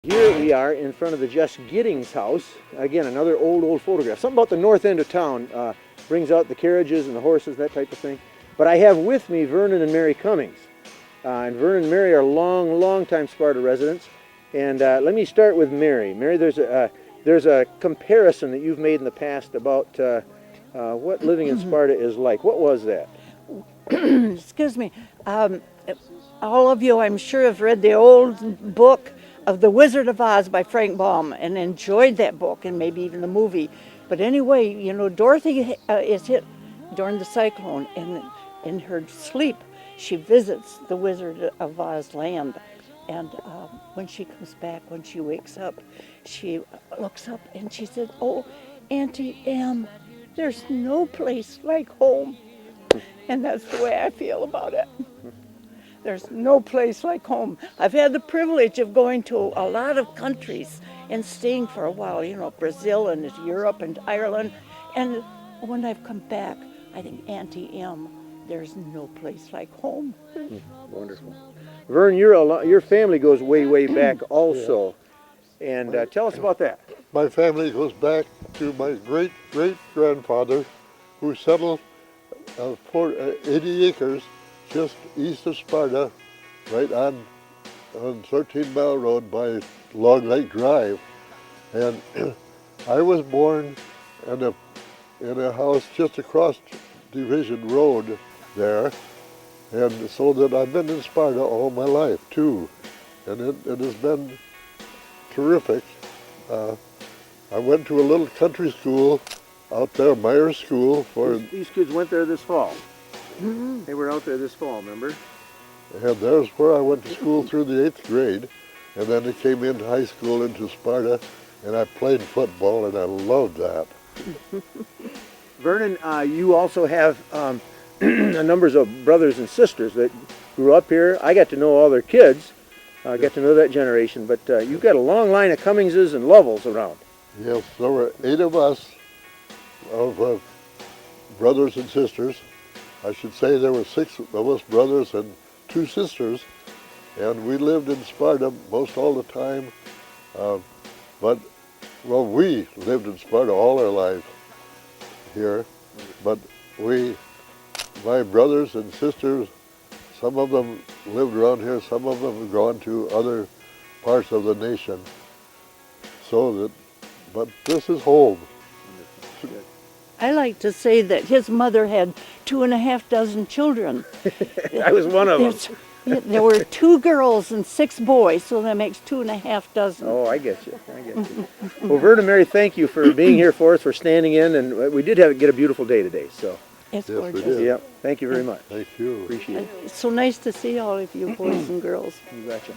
Here we are in front of the Just Giddings house. Again, another old photograph. Something about the north end of town brings out the carriages and the horses, that type of thing. But I have with me Vernon and Mary Cumings. And Vernon and Mary are long-time Sparta residents. And let me start with Mary. Mary, there's a comparison that you've made in the past about what living in Sparta is like. What was that? Excuse me. All of you, I'm sure, have read the old book of The Wizard of Oz by Frank Baum and enjoyed that book and maybe even the movie. But anyway, you know, Dorothy is hit during the cyclone, and in her sleep she visits the Wizard of Oz land. And when she comes back, when she wakes up, she looks up and she said, "Oh, Auntie Em, there's no place like home." And that's the way I feel about it. There's no place like home. I've had the privilege of going to a lot of countries and staying for a while, you know, Brazil and Europe and Ireland. And when I've come back, I think, Auntie Em, there's no place like home. Wonderful. Vern, your family goes way back also. Yeah. And tell us about that. My family goes back to my great-grandfather, who settled 80 acres just east of Sparta, right on 13 Mile Road by Long Lake Drive. And I was born in a house just across Division Road there, and so that I've been in Sparta all my life too, and it has been terrific. I went to a little country school out there, Myers School. These kids went there this fall. Mm-hmm. They were out there this fall, remember? And there's where I went to school through the 8th grade, and then I came into high school into Sparta, and I played football, and I loved that. Vernon, you also have a numbers of brothers and sisters that grew up here. I got to know all their kids. I got to know that generation, but you've got a long line of Cummingses and Lovells around. Yes, there were 8 of us, brothers and sisters. I should say there were 6 of us brothers and 2 sisters, and we lived in Sparta most all the time. We lived in Sparta all our life here, but my brothers and sisters, some of them lived around here, some of them have gone to other parts of the nation. But this is home. I like to say that his mother had 2.5 dozen children. I was one of them. There were 2 girls and 6 boys, so that makes 2.5 dozen. Oh, I get you. Well, Vernon and Mary, thank you for being here for us, for standing in, and we did get a beautiful day today. So. It's yes, gorgeous. we did. Yep. Thank you very much. Thank you. Appreciate it. It's so nice to see all of you boys and girls. You betcha.